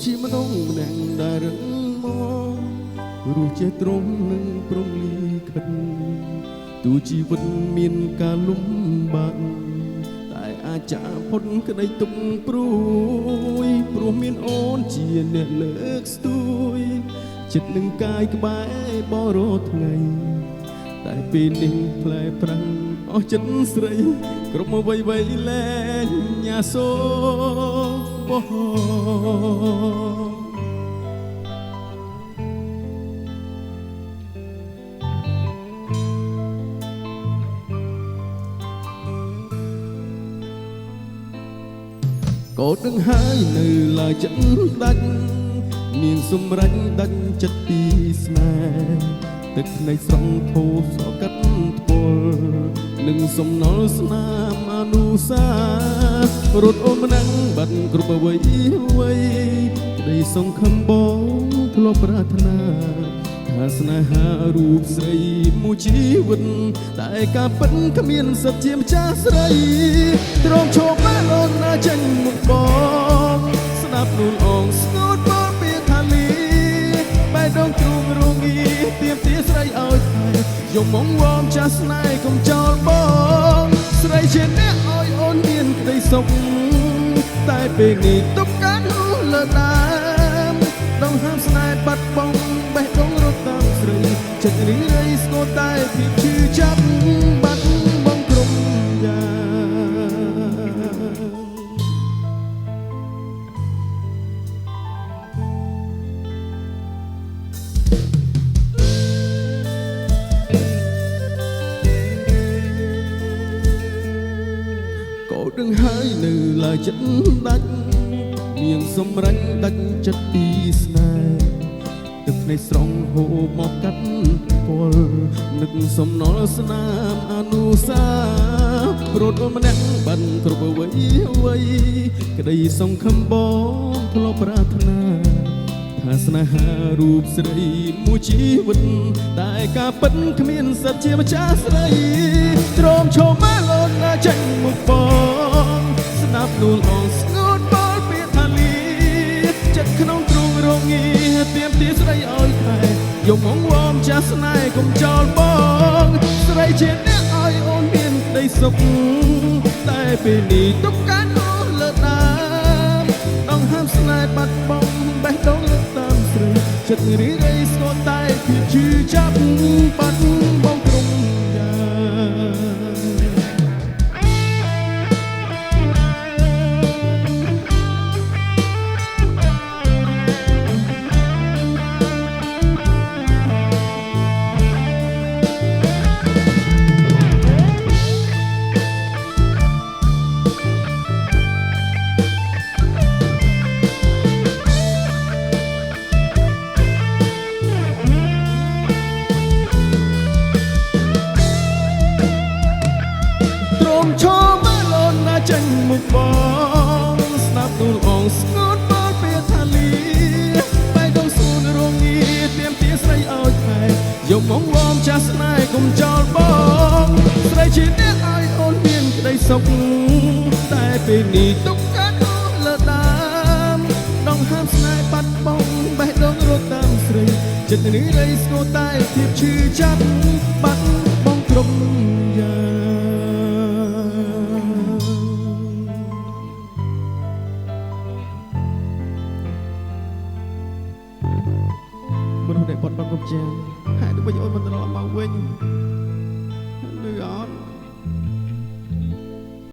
ជាមនុស្សម្នាក់ដែលរឹងមាំរស់ជាទ្រង់នឹងព្រមលីខិតទូជីវិតមានការលំបាកតែអាចចាផុតក្តីទុក្ខព្រួយព្រោះមានអូនជាអ្នកលើកស្ទួយចិត្តនឹងកាយក្បែរបរោថ្ងៃតែពេលនេះផ្លែប្រាំងអស់ចិត្តស្រីគ្រប់មកវ័យលែងញ៉ាសូបោះកូននឹងហើយនៅឡើយចិត្តដាច់មានសម្រេចដាច់ចិត្តពីស្នេហ៍ទឹកនៃស្រង់ធូរស្រកាត់ធ្ពុលនឹងសំណល់ស្នាមអនុសារត់អូនម្នាក់បាត់គ្រប់អ្វីក្តីសង្ឃឹមបងធ្លាប់ប្រាថ្នាថាស្នេហារូបស្រីមួយជីវិតតែការពិតគ្មានសិទ្ធិជាម្ចាស់ស្រីទ្រង់ឈប់មកអូនណាចេញមុខបងស្ដាប់នួនអងស្ងួតបលពីថាលីបែដងទ្រូងរងីទៀមទាស្រីឲ្យថែយំងវងចាស់ស្នេហ៍កុំចោលបងស្រីជាអ្នកឲ្យអូនមានក្តីសុខតែពេលនេះទុកការនោះលើដើមដងហាមស្នេហ៍បាត់បង់បេះដូងរត់តាមស្រីចិត្តរីរៃស្គរតែភាពឈឺចាប់បាត់បង់ក្រុមយ៉ាងកូននឹងហើយនៅឡើយចិត្តដាច់មានសម្រេចដាច់ចិត្តពីស្នេហ៍ទឹកនៃស្រង់ហូរមកកាត់ពលនឹកសំណល់ស្នាមអនុសាព្រោះអូនម្នាក់បានគ្រប់អ្វីក្តីសង្ឃឹមបងធ្លាប់ប្រាថ្នាថាស្នេហារូបស្រីមួយជីវិតតែការពិតគ្មានសិទ្ធិជាម្ចាស់ស្រីទ្រាំឈប់មកអូនណាចេញមុខបងស្ដាប់នួនអងស្ងួតបលពីថាលីចិត្តក្នុងទ្រូងរងីទៀមទាស្រីឲ្យថែយំងវងចាស់ស្នេហ៍កុំចោលបងស្រីជាអ្នកឲ្យអូនមានក្តីសុខតែពេលនេះទុកការនោះលើដើមដងហាមស្នេហ៍បាត់បង់បេះដូងលើតាមស្រីចិត្តរីរៃស្គរតែភាពឈឺចាប់បាត់បង់ក្រុមឈរមកលនណាចេញមុខបងស្ដាប់ទូលអងស្ងួតបលពីថាលីបែដងស្ងួនរងីទៀមទាស្រីឲ្យថែយំងវងចាស់ស្នេហ៍កុំចោលបងស្រីជាអ្នកឲ្យអូនមានក្តីសុខតែពេលនេះទុកការនោះលើដើមដងហាមស្នេហ៍បាត់បង់បេះដូងរត់តាមស្រីចិត្តនេះរៃស្គរតែភាពឈឺចាប់បាត់បង់ក្រុមយ៉ាងមនុស្សដែលបាត់បង់គ្រប់យ៉ាងហើយទៅវិញអូនមិនត្រឡប់មកវិញ